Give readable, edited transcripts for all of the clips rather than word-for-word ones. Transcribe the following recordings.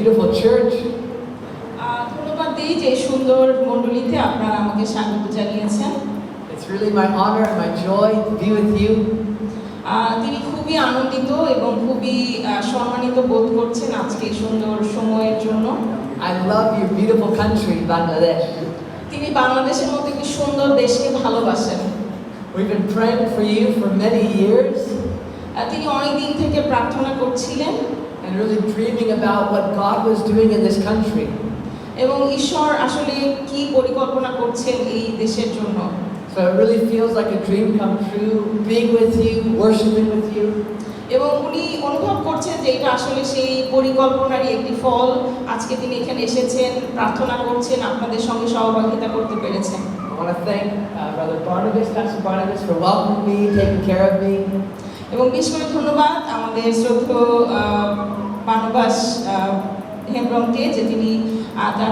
beautiful church. ধন্যবাদ দেই যে সুন্দর মণ্ডলীতে আপনারা আমাকে স্বাগত জানিয়েছেন। It's really my honor and my joy to be with you. তিনি খুবই আনন্দিত এবং খুবই সম্মানিত বোধ করছেন আজকে সুন্দর সময়ের জন্য। I love your beautiful country, Bangladesh. তিনি বাংলাদেশের মতো একটি সুন্দর দেশকে ভালোবাসেন। We've been praying for you for many years তিনি অনেক দিন থেকে প্রার্থনা করছিলেন and really dreaming about what God was doing in this country. এবং ঈশ্বর আসলে কি পরিকল্পনা করছেন এই দেশের জন্য। So it really feels like a dream come true, being with you, worshiping with you. এবং উনি অনুভব করছেন যে এটা আসলে সেই পরিকল্পনারই একটি ফল। আজকে তিনি এখানে এসেছেন, প্রার্থনা করছেন, আপনাদের সঙ্গে সহভাগিতা করতে পেরেছেন। I want to thank Brother Barnabas, Pastor Barnabas, for welcoming me, taking care of me. এবং বিশেষ করে ধন্যবাদ আমাদের শ্রদ্ধেয় বারনাবাস হেমব্রমকে যে তিনি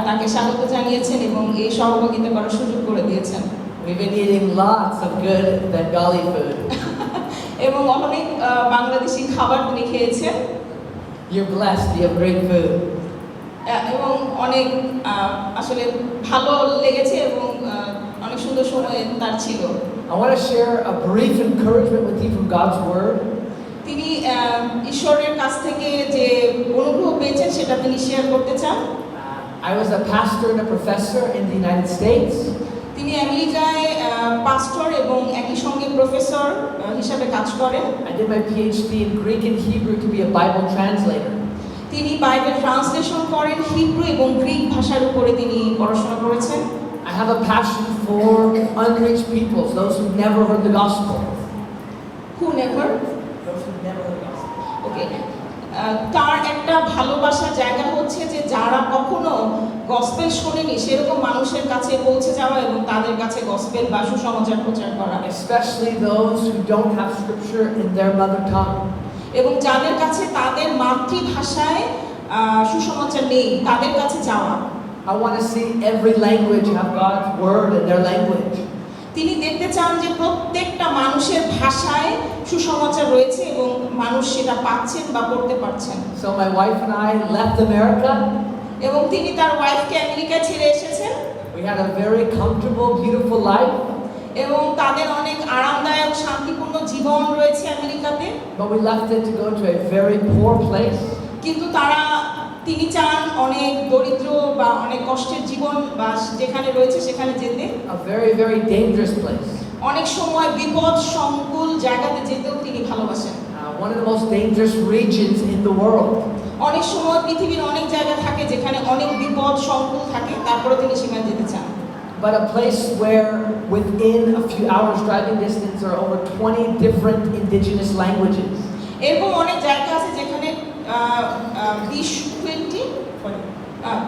তাকে স্বাগত জানিয়েছেন এবং এই সহভাগিতা করার সুযোগ করে দিয়েছেন। We've been eating lots of good Bengali food. এবং অনেক বাংলাদেশি খাবার তিনি খেয়েছেন। You're blessed, you have great food. এবং অনেক আসলে ভালো লেগেছে এবং অনেক সুন্দর সময় তার ছিল। I want to share a brief encouragement with you from God's Word. তিনি ঈশ্বরের কাছ থেকে যে অনুগ্রহ পেয়েছেন সেটা তিনি শেয়ার করতে চান। I was a pastor and a professor in the United States. তিনি আমেরিকায় পাস্টর এবং একই সঙ্গে প্রফেসর হিসাবে কাজ করেন। I did my PhD in Greek and Hebrew to be a Bible translator. তিনি বাইবেল ট্রান্সলেশন করেন, হিব্রু এবং গ্রিক ভাষার উপরে তিনি পড়াশোনা করেছেন। I have a passion for unreached peoples, those who never heard the gospel. Who never? Those who never heard the gospel. Okay. তার একটা ভালোবাসার জায়গা হচ্ছে যে যারা কখনো গসপেল শোনেনি সেরকম মানুষের কাছে পৌঁছে যাওয়া এবং তাদের কাছে গসপেল বা সুসমাচার প্রচার করা। Especially those who don't have scripture in their mother tongue. এবং যাদের কাছে তাদের মাতৃভাষায় সুসমাচার নেই তাদের কাছে যাওয়া। I want to see every language have God's word in their language. তিনি দেখতে চান যে প্রত্যেকটা মানুষের ভাষায় সুসমাচার রয়েছে এবং মানুষ সেটা পাচ্ছেন বা পড়তে পারছেন। So my wife and I left America. এবং তিনি তার ওয়াইফকে আমেরিকায় ছেড়ে এসেছেন। We had a very comfortable, beautiful life. এবং তাদের অনেক আরামদায়ক শান্তিপূর্ণ জীবন রয়েছে আমেরিকাতে। But we left it to go to a very poor place. কিন্তু তিনি চান অনেক দরিদ্র বা অনেক কষ্টের জীবন বা যেখানে রয়েছে সেখানে যেতে। A very, very dangerous place. অনেক সময় বিপদ সংকুল জায়গাতে যেতেও তিনি ভালোবাসেন। One of the most dangerous regions in the world. অনেক সময় পৃথিবীর অনেক জায়গা থাকে যেখানে অনেক বিপদ সংকুল থাকে, তারপরে তিনি সেখানে যেতে চান। But a place where within a few hours driving distance there are over 20 different indigenous languages. এরকম অনেক জায়গা আছে যেখানে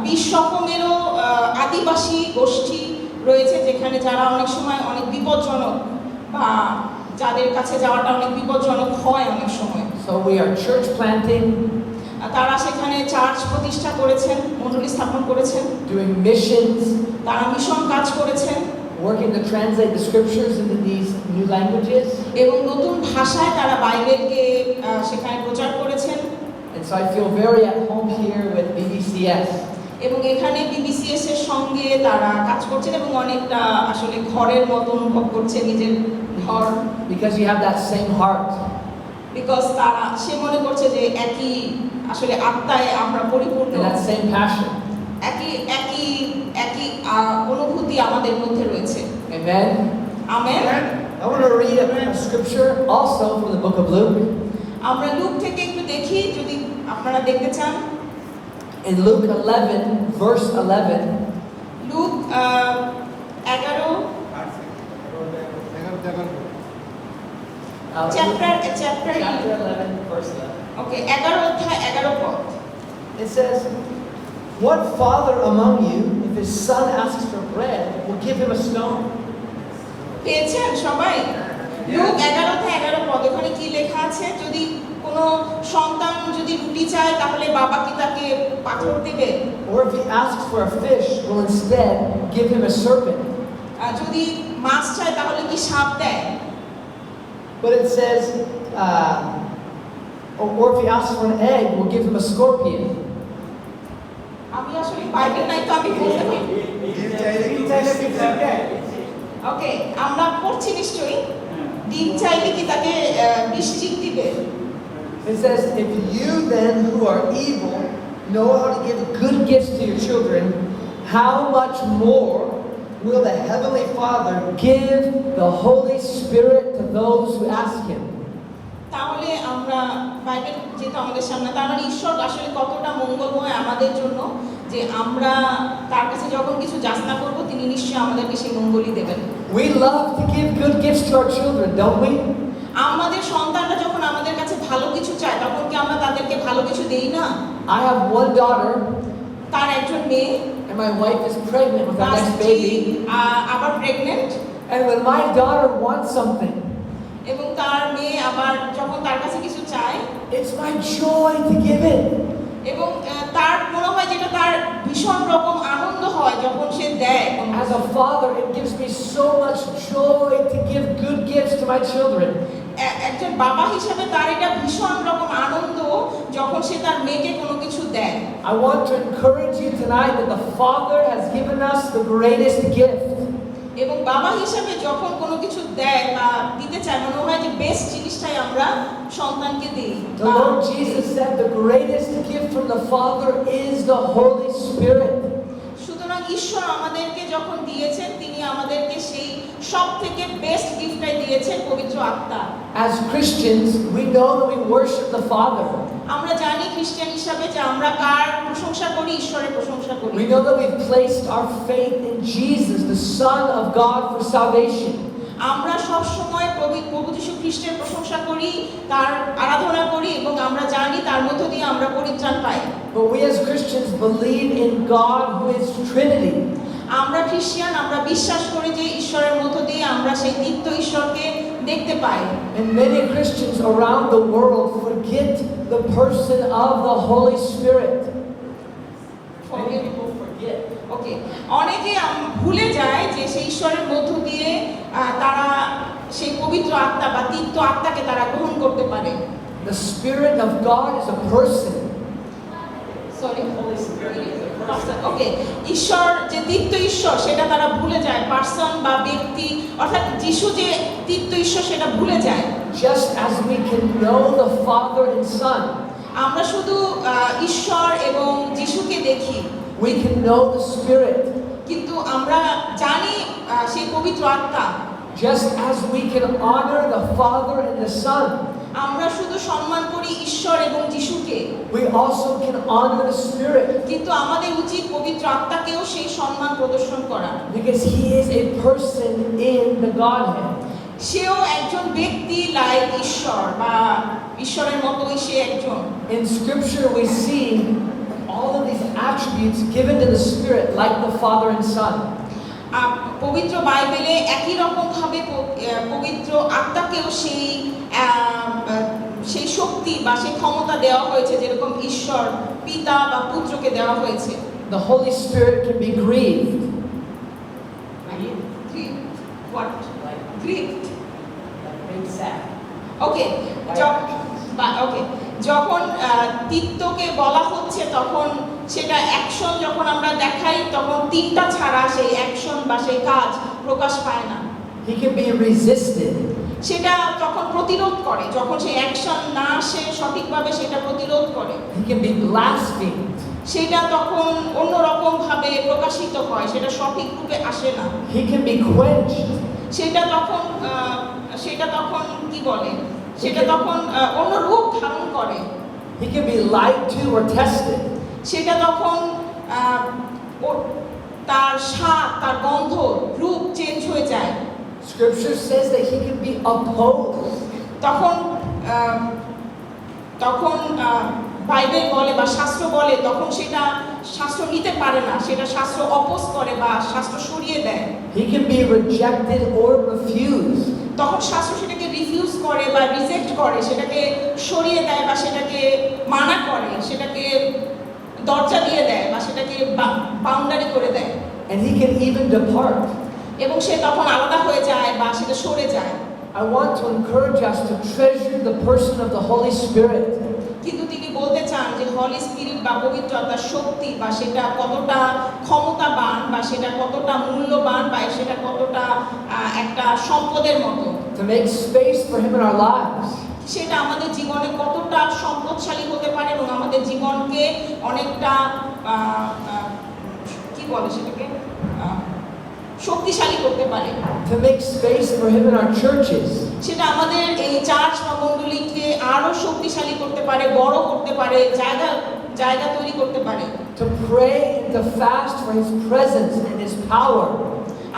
20 রকমেরও আদিবাসী গোষ্ঠী রয়েছে যেখানে যারা অনেক সময় অনেক বিপজ্জনক বা যাদের কাছে যাওয়াটা অনেক বিপজ্জনক হয় অনেক সময়। So we are church planting, তারা সেখানে চার্চ প্রতিষ্ঠা করেছেন, মণ্ডলী স্থাপন করেছেন, doing missions, তারা মিশন কাজ করেছেন, working to translate the scriptures into these new languages. এবং নতুন ভাষায় তারা বাইবেলকে সেখানে প্রচার করেছেন। And so I feel very at home here with BBCS. এবং এখানে বিবিসিএস এর সঙ্গে তারা কাজ করছেন এবং অনেকটা আসলে ঘরের মতো অনুভব করছে, নিজের ঘর। Because you have that same heart. Because সে মনে করছে যে একই আসলে আত্মায় আমরা পরিপূর্ণ, And that same passion. একই অনুভূতি আমাদের মধ্যে রয়েছে। Amen. Amen. I want to read a scripture also from the book of Luke. আমরা লুক থেকে একটু দেখি যদি আপনারা দেখতে চান। In Luke 11, verse 11. Look 11 chapter 11, verse 11. ওকে 11 অধ্যায় 11 পদ। It says, "What father among you, if his son asks for bread, will give him a stone?" পেয়েছেন সবাই? লুক 11 অধ্যায় 11 পদ। ওখানে কি লেখা আছে? যদি কোনো সন্তান যদি রুটি চায় তাহলে বাবা কি তাকে পাথর দিবে? Or if he asks for a fish, will instead give him a serpent? যদি মাছ চায় তাহলে কি সাপ দেয়? But it says, or if he asks for an egg, will give him a scorpion. আমি আসলে বাইবেল নাই তো আমি বলতে পারি। ওকে, আমরা পড়ছি নিশ্চয়ই। ডিম চাইলে কি তাকে বৃষ্টি দিবে? It says, if you then who are evil know how to give good gifts to your children, how much more will the Heavenly Father give the Holy Spirit to those who ask Him? তাহলে আমরা Bible যেটা আমাদের সামনে, তার মানে ঈশ্বর আসলে কতটা মঙ্গলময় আমাদের জন্য, যে আমরা তার কাছে যখন কিছু যাচনা করব তিনি নিশ্চয়ই আমাদেরকে সেই মঙ্গলই দেবেন। We love to give good gifts to our children, don't we? আমাদের সন্তানরা যখন আমাদের কাছে ভালো কিছু চায় তখন কি আমরা তাদেরকে ভালো কিছু দেই না? I have one daughter, তার একজন মেয়ে, and my wife is pregnant with our তার next স্ত্রী, baby. আবার pregnant, And when my daughter wants something, এবং তার মেয়ে আবার যখন তার কাছে কিছু চায়, it's my joy to give it. এবং তার মনে হয় যেটা তার ভীষণ রকম আনন্দ হয় যখন সে দেয়। As a father, it gives me so much joy to give good gifts to my children. একজন বাবা হিসেবে তার এটা ভীষণ রকম আনন্দ যখন সে তার মেয়েকে কোনো কিছু দেয়। I want to encourage you tonight that the Father has given us the greatest gift. এবং বাবা হিসেবে যখন কোনো কিছু দেয় বা দিতে চায় মনে হয় যে বেস্ট জিনিসটাই আমরা সন্তানকে দিই। The Lord Jesus said the greatest gift from the Father is the Holy Spirit. সুতরাং ঈশ্বর আমাদেরকে যখন দিয়েছেন তিনি আমাদেরকে সেই সব থেকে বেস্ট গিফটটাই দিয়েছেন, পবিত্র আত্মা। As Christians, we know that we worship the Father. আমরা জানি খ্রিস্টান হিসাবে যে আমরা কার প্রশংসা করি? ঈশ্বরের প্রশংসা করি। We know that we've placed our faith in Jesus, the Son of God, for salvation. আমরা সব সময় প্রভু যীশু খ্রিস্টের প্রশংসা করি, তার আরাধনা করি, এবং আমরা জানি তার মধ্য দিয়ে আমরা পরিত্রাণ পাই। But we as Christians believe in God who is Trinity. আমরা খ্রিস্টান, আমরা বিশ্বাস করি যে ঈশ্বরের মধ্য দিয়ে আমরা সেই নিত্য ঈশ্বরকে দেখতে পাই। And many Christians around the world forget the person of the Holy Spirit. Many people forget. ওকে, অনেকে ভুলে যায় যে সেই ঈশ্বরের মধ্য দিয়ে তারা সেই পবিত্র আত্মা বা তিক্ত আত্মাকে তারা গ্রহণ করতে পারে। The Spirit of God is a person. Sorry, okay, ঈশ্বর যে তিক্ত ঈশ্বর সেটা তারা ভুলে যায়, পার্সন বা ব্যক্তি, অর্থাৎ যিশু যে তিক্ত ঈশ্বর সেটা ভুলে যায়। Just as we can know the Father and Son, আমরা শুধু ঈশ্বর এবং যিশুকে দেখি, we can know the Spirit. কিন্তু আমরা জানি সেই পবিত্র আত্মা। Just as we can honor the Father and the Son, আমরা শুধু সম্মান করি ঈশ্বর এবং যিশুকে, we also can honor the Spirit. কিন্তু আমাদের উচিত পবিত্র আত্মাকেও সেই সম্মান প্রদর্শন করা, Because He is a person in the Godhead. সেও একজন ব্যক্তি লাইক ঈশ্বর, বা ঈশ্বরের মতোই সে একজন। In Scripture we see all of these attributes given to the Spirit like the Father and Son. পবিত্র বাইবেলে একই রকম ভাবে পবিত্র আত্মাকেও সেই শক্তি বা সেই ক্ষমতা দেওয়া হয়েছে যেরকম ঈশ্বর পিতা বা পুত্রকে দেওয়া হয়েছে। The Holy Spirit can be grieved. ওকে, যখন তিক্তকে বলা হচ্ছে তখন সেটা অ্যাকশন যখন আমরা দেখাই তখন তিনটা ছাড়া সেই অ্যাকশন বা সেই কাজ প্রকাশ পায় না। He can be resisted. সেটা তখন প্রতিরোধ করে, যখন সেই অ্যাকশন না আসে সঠিকভাবে সেটা প্রতিরোধ করে। He can be blasphemed. সেটা তখন অন্যরকম ভাবে প্রকাশিত হয়, সেটা সঠিক রূপে আসে না। He can be quenched. সেটা তখন কি বলে, সেটা তখন অন্য রূপ ধারণ করে। He can be lied to or tested. সেটা তখন তার স্বাদ, তার গন্ধ, রূপ চেঞ্জ হয়ে যায়। Scripture says that he can be opposed. তখন বাইবেল বলে বা শাস্ত্র বলে তখন সেটা শাস্ত্র নিতে পারে না, সেটা শাস্ত্র অপোজ করে বা শাস্ত্র সরিয়ে দেয়। He can be rejected or refused. তখন শাস্ত্র সেটাকে রিফিউজ করে বা রিজেক্ট করে, সেটাকে সরিয়ে দেয় বা সেটাকে মানা করে, সেটাকে দরজা দিয়ে দেয় বা সেটাকে বাউন্ডারি করে দেয়। And he can even depart. এবং সে তখন আলাদা হয়ে যায় বা সেটা সরে যায়। I want to encourage us to treasure the person of the Holy Spirit. কিন্তু তিনি বলতে চান যে হলি স্পিরিট বা পবিত্র আত্মার শক্তি বা সেটা কতটা ক্ষমতাবান বা সেটা কতটা মূল্যবান বা সেটা কতটা একটা সম্পদের মতো, to make space for Him in our lives. সেটা আমাদের জীবনে কতটা সম্পদশালী হতে পারে এবং আমাদের জীবনকে অনেকটা কি বলে সেটাকে শক্তিশালী করতে পারে। To make space for Him in our churches. সেটা আমাদের এই চার্চ বা মণ্ডলীকে আরো শক্তিশালী করতে পারে, বড় করতে পারে, জায়গা তৈরি করতে পারে। To pray and to fast for His presence and His power.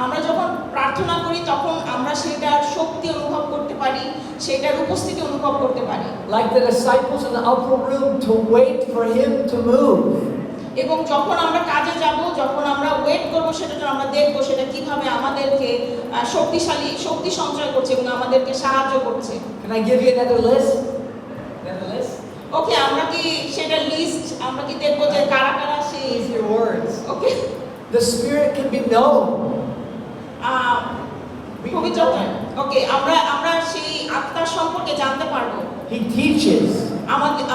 আমরা যখন প্রার্থনা করি তখন আমরা সেটার শক্তি অনুভব করতে পারি, সেটার উপস্থিতি অনুভব করতে পারি। Like the disciples in the upper room, to wait for Him to move. এবং যখন আমরা কাজে যাব, যখন আমরা ওয়েট করব, সেটা আমরা দেখব সেটা কিভাবে আমাদেরকে শক্তি সঞ্চয় করছে এবং আমাদেরকে সাহায্য করছে। Can I give you another list? Another list? ওকে, আমরা কি সেটা লিস্ট আমরা কি দেখব যে কারা কারা সেই Use your words. Okay The Spirit can be known. পবিত্র ওকে, আমরা সেই আত্মার সম্পর্কে জানতে পারবো। He teaches.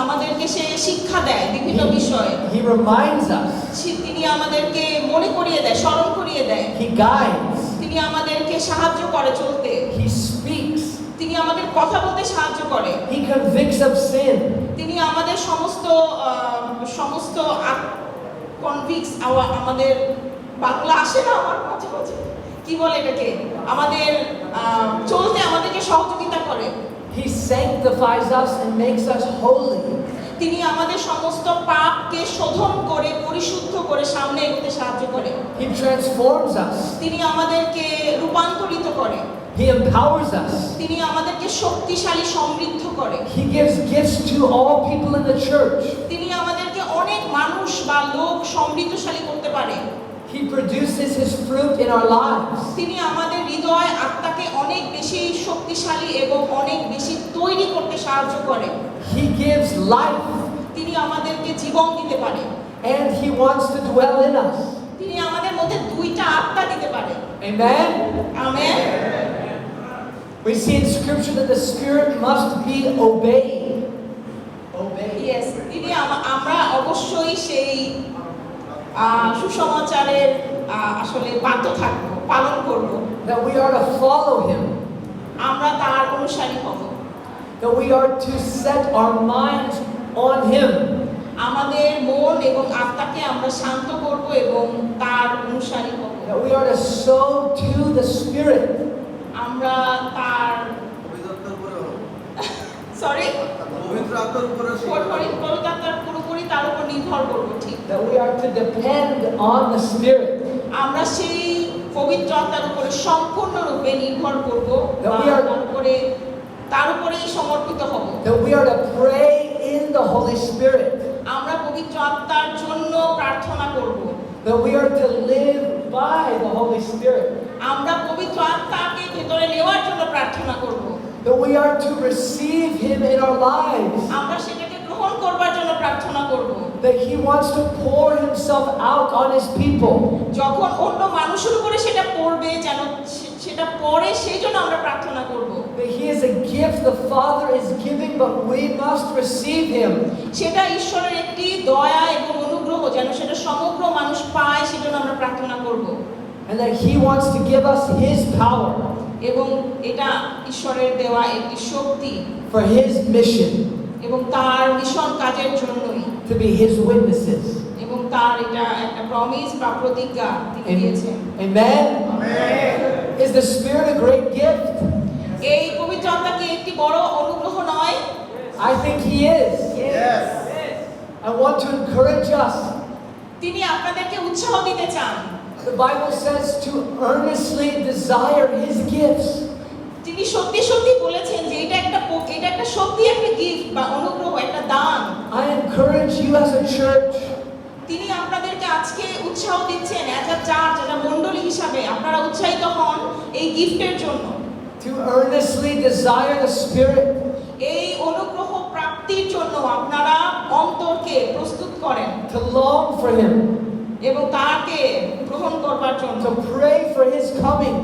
আমাদেরকে সে শিক্ষা দেয় বিভিন্ন বিষয়ে। He reminds us. তিনি আমাদেরকে মনে করিয়ে দেয়, স্মরণ করিয়ে দেয়। He guides. তিনি আমাদেরকে সাহায্য করে চলতে। He speaks. তিনি আমাদের কথা বলতে সাহায্য করে। He convicts of sin. তিনি আমাদের সমস্ত কনভিক্স, আমাদের বাংলা আসে না আমার মাঝে মাঝে, কি বলে এটাকে, আমাদের চলতে আমাদেরকে সহযোগিতা করে। He sanctifies us and makes us holy. তিনি আমাদের সমস্ত পাপকে শোধন করে পরিশুদ্ধ করে সামনে এগোতে সাহায্য করে। He transforms us. তিনি আমাদেরকে রূপান্তরিত করে। He empowers us. তিনি আমাদেরকে শক্তিশালী সমৃদ্ধ করে। He gives gifts to all people in the church. তিনি আমাদেরকে অনেক মানুষ বা লোক সমৃদ্ধশালী করতে পারে। He produces His fruit in our lives. তিনি আমাদের হৃদয় আত্মাকে অনেক বেশি শক্তিশালী এবং অনেক বেশি তৈরি করতে সাহায্য করে। He gives life. তিনি আমাদেরকে জীবন দিতে পারে। And He wants to dwell in us. তিনি আমাদের মধ্যে দুইটা আত্মা দিতে পারে। Amen? Amen. We see in Scripture that the Spirit must be obeyed. Obeyed. Yes, তিনি আমরা অবশ্যই সেই সুসমাচারের আসলে বাধ্য থাকবো, পালন করব। That we are to follow Him. আমরা তার অনুসারী হব। That we are to set our minds on Him. আমাদের মন এবং আত্মাকে আমরা শান্ত করব এবং তার অনুসারী হব। That we are to sow to the Spirit. আমরা তার সরি পবিত্র আত্মার উপরে পুরোপুরি তার উপর নির্ভর করব। ঠিক, That we are to depend on the Spirit. আমরা সেই পবিত্র আত্মার উপরে সম্পূর্ণরূপে নির্ভর করব, তার উপরেই সমর্পিত হব। That we are to pray in the Holy Spirit. আমরা পবিত্র আত্মার জন্য প্রার্থনা করব। That we are to live by the Holy Spirit. আমরা পবিত্র আত্মাকে ভেতরে নেওয়ার জন্য প্রার্থনা করব। That we are to receive Him in our lives. আমরা সেটাকে গ্রহণ করবার জন্য প্রার্থনা করব। That He wants to pour Himself out on His people. যখন অন্য মানুষের উপরে সেটা পড়বে, যেন সেটা পড়ে, সেই জন্য আমরা প্রার্থনা করব। That He is a gift the Father is giving, but we must receive Him. সেটা ঈশ্বরের একটি দয়া এবং অনুগ্রহ, যেন সেটা সমগ্র মানুষ পায়, সেজন্য আমরা প্রার্থনা করব। And that He wants to give us His power এবং এটা ঈশ্বরের দেওয়া একটি শক্তি for His mission, এবং তার মিশন কাজের জন্যই, to be His witnesses. এবং তার এটা একটা প্রমিস বা প্রতিজ্ঞা তিনি দিয়েছেন। Amen? Is the Spirit a great gift? এই পবিত্র আত্মা কি একটি বড় অনুগ্রহ নয়? I think He is. Yes. I want to encourage us. তিনি আপনাদেরকে উৎসাহ দিতে চান। The Bible says to earnestly desire His gifts. তিনি সত্যি সত্যি বলেছেন যে এটা একটা সত্যি একটা গিফট বা অনুগ্রহ, একটা দান। I encourage you as a church. তিনি আপনাদেরকে আজকে উৎসাহ দিচ্ছেন as a church, as a মণ্ডলী হিসাবে আপনারা উৎসাহিত হন এই গিফটের জন্য। To earnestly desire the Spirit. এই অনুগ্রহ প্রাপ্তির জন্য আপনারা অন্তরকে প্রস্তুত করেন। To long for Him. এবং তাকে গ্রহণ করবার জন্য, To pray for His coming.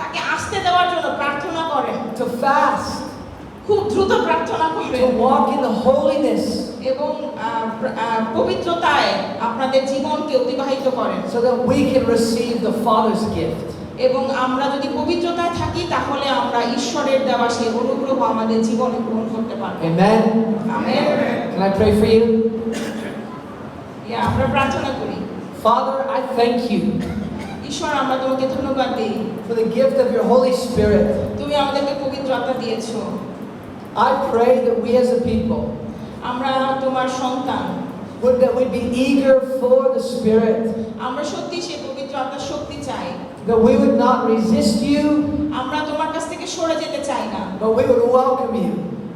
তাকে আসতে দেওয়ার জন্য প্রার্থনা করেন। To fast. খুব দ্রুত প্রার্থনা to করেন walk in the holiness, এবং পবিত্রতায় আপনাদের জীবনকে অতিবাহিত করেন, so that we can receive the Father's gift. এবং আমরা যদি পবিত্রতায় থাকি তাহলে আমরা ঈশ্বরের দেওয়া সেই অনুগ্রহ আমাদের জীবনে গ্রহণ করতে পারবো। Amen. Amen. Can I pray for you? আমরা প্রার্থনা করি। Father, I thank you ঈশ্বর, আমরা তোমাকে ধন্যবাদ দিই, for the gift of your Holy Spirit. তুমি আমাদেরকে পবিত্র আত্মা দিয়েছো। I pray that we as a people আমরা তোমার সন্তান, that we'd be eager for the Spirit, আমরা সত্যি সেই পবিত্র আত্মার শক্তি চাই, that we would not resist you, আমরা তোমার কাছ থেকে সরে যেতে চাই না, but we would welcome you.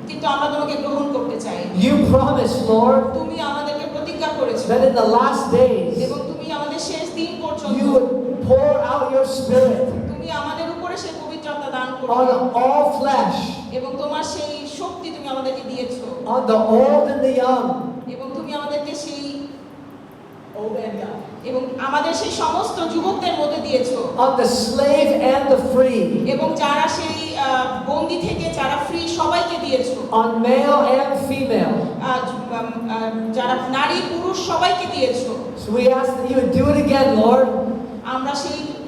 কিন্তু আমরা তোমাকে গ্রহণ করতে চাই। You promised, Lord, তুমি আমাদেরকে প্রতিজ্ঞা করেছো that in the last days এবং তুমি আমাদের শেষ দিন পর্যন্ত you would pour out your Spirit তুমি আমাদের উপরে সেই পবিত্র আত্মা দান on করবে all flesh, এবং তোমার সেই শক্তি তুমি আমাদেরকে দিয়েছো on the old and the young, এবং তুমি আমাদেরকে সেই old and young, এবং আমাদের সেই সমস্ত যুবকদের মধ্যে দিয়েছো on the slave and the free, এবং যারা সেই বন্দি থেকে যারা ফ্রি সবাইকে দিয়েছো, on male and female. যারা নারী পুরুষ সবাইকে দিয়েছো। So we ask that you would do it again, Lord.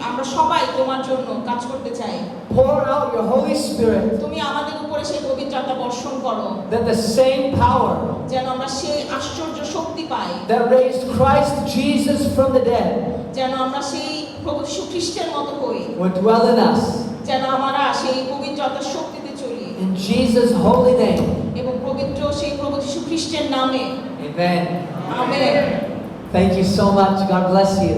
আমরা সবাই তোমার জন্য কাজ করতে চাই। Pour out your Holy Spirit, তুমি আমাদের উপরে সেই পবিত্র আত্মা বর্ষণ করো, that the same power যেন আমরা সেই আশ্চর্য শক্তি পাই, that raised Christ Jesus from the dead যেন আমরা সেই প্রভু যীশু খ্রিস্টের মতো হই, would dwell in us. যেন আমরা সেই পবিত্র আত্মার শক্তিতে চলি In Jesus' holy name. এবং পবিত্র সেই প্রভু যীশু খ্রিস্টের নামে। Amen. Amen. Thank you so much. God bless you.